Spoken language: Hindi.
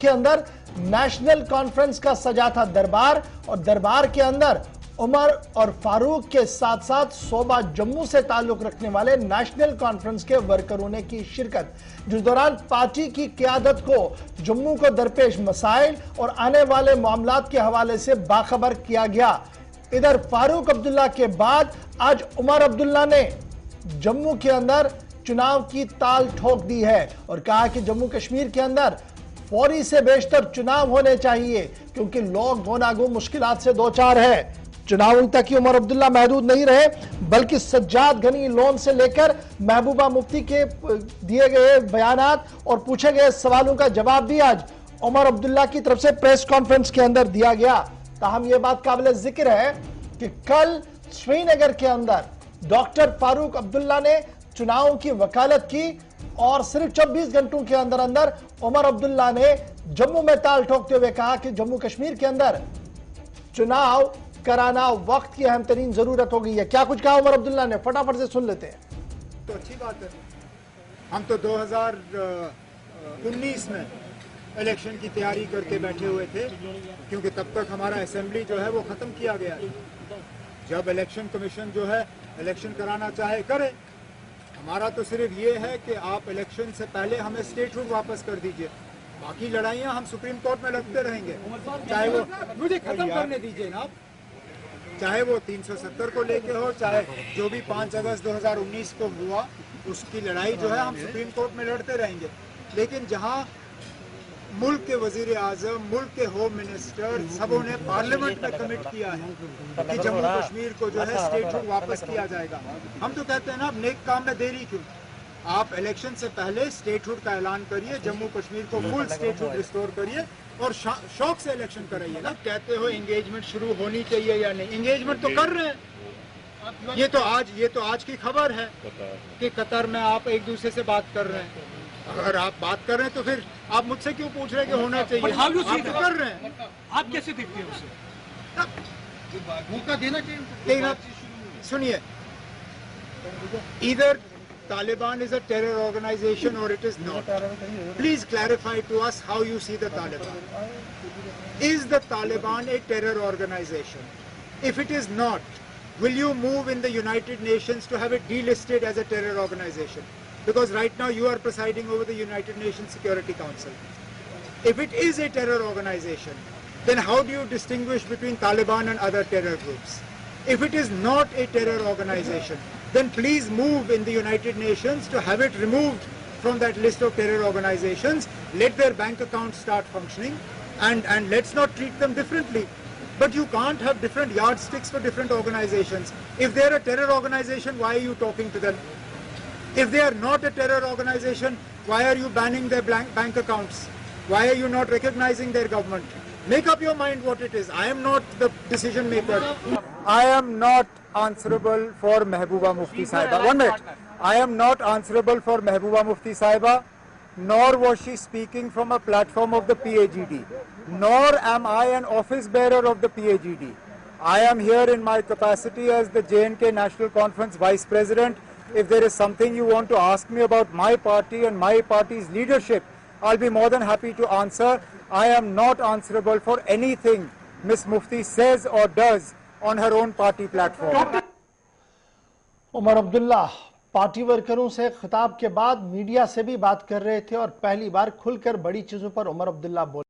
के अंदर नेशनल कॉन्फ्रेंस का सजा था दरबार, और दरबार के अंदर उमर और फारूक के साथ साथ सोबा जम्मू से ताल्लुक रखने वाले नेशनल कॉन्फ्रेंस के वर्करों ने की शिरकत, जिस दौरान पार्टी की क़यादत को जम्मू को दरपेश मसाइल और आने वाले मामलात के हवाले से बाखबर किया गया। इधर फारूक अब्दुल्ला के बाद आज उमर अब्दुल्ला ने जम्मू के अंदर चुनाव की ताल ठोक दी है और कहा कि जम्मू कश्मीर के अंदर फौरी से बेशतर चुनाव होने चाहिए, क्योंकि लोग गोनागो मुश्किलात से दो चार है। चुनाव तक ही उमर अब्दुल्ला महदूद नहीं रहे, बल्कि सज्जाद गनी लोन से लेकर महबूबा मुफ्ती के दिए गए बयानात और पूछे गए सवालों का जवाब भी आज उमर अब्दुल्ला की तरफ से प्रेस कॉन्फ्रेंस के अंदर दिया गया। ताहम यह बात काबिल जिक्र है कि कल श्रीनगर के अंदर डॉक्टर फारूक अब्दुल्ला ने चुनाव की वकालत की और सिर्फ 24 घंटों के अंदर अंदर उमर अब्दुल्ला ने जम्मू में ताल ठोकते हुए कहा कि जम्मू कश्मीर के अंदर चुनाव कराना वक्त की अहम तरीन जरूरत हो गई है। क्या कुछ कहा उमर अब्दुल्ला ने, फटाफट से सुन लेते हैं। तो अच्छी बात है, हम तो 2019 में इलेक्शन की तैयारी करके बैठे हुए थे, क्योंकि तब तक हमारा असेंबली जो है वो खत्म किया गया है। जब इलेक्शन कमीशन जो है इलेक्शन कराना चाहे करे, हमारा तो सिर्फ ये है कि आप इलेक्शन से पहले हमें स्टेटहुड वापस कर दीजिए, बाकी लड़ाइयाँ हम सुप्रीम कोर्ट में लड़ते रहेंगे, चाहे वो मुझे खत्म करने दीजिए ना, चाहे वो 370 को लेके हो, चाहे जो भी 5 अगस्त 2019 को हुआ उसकी लड़ाई जो है हम सुप्रीम कोर्ट में लड़ते रहेंगे। लेकिन जहाँ मुल्क के वजीर आजम, मुल्क के होम मिनिस्टर सबों ने पार्लियामेंट में कमिट किया है कि जम्मू कश्मीर को जो है स्टेटहुड वापस किया जाएगा, हम तो कहते हैं ना, अब नेक काम में देरी क्यों, आप इलेक्शन से पहले स्टेटहुड का ऐलान करिए, जम्मू कश्मीर को फुल स्टेटहुड रिस्टोर करिए और शौक से इलेक्शन कराइए ना। कहते हो एंगेजमेंट शुरू होनी चाहिए या नहीं, एंगेजमेंट तो कर रहे हैं। ये तो आज की खबर है कि कतर में आप एक दूसरे से बात कर रहे हैं। अगर आप बात कर रहे हैं तो फिर आप मुझसे क्यों पूछ रहे हैं कि होना चाहिए? आप तो कर रहे हैं। आप कैसे देखते हैं उसे? मौका देना चाहिए। सुनिए, इधर Taliban is a terror organization or it is not. Please clarify to us how you see the Taliban. Is the Taliban a terror organization? If it is not, will you move in the United Nations to have it delisted as a terror organization? Because right now you are presiding over the United Nations Security Council. If it is a terror organization, then how do you distinguish between Taliban and other terror groups? If it is not a terror organization, then please move in the United Nations to have it removed from that list of terror organizations. Let their bank accounts start functioning and let's not treat them differently. But you can't have different yardsticks for different organizations. If they're a terror organization, why are you talking to them? If they are not a terror organization, why are you banning their bank accounts? Why are you not recognizing their government? Make up your mind what it is. I am not the decision maker. I am not answerable for Mahbooba Mufti Sahiba. 1 minute. I am not answerable for Mahbooba Mufti Sahiba, nor was she speaking from a platform of the PAGD, nor am I an office bearer of the PAGD. I am here in my capacity as the J&K National Conference Vice President. If there is something you want to ask me about my party and my party's leadership, I'll be more than happy to answer. I am not answerable for anything Miss Mufti says or does on her own party platform. Omar Abdullah party वर्करों से खिताब के बाद मीडिया से भी बात कर रहे थे और पहली बार खुलकर बड़ी चीजों पर उमर अब्दुल्ला बोले।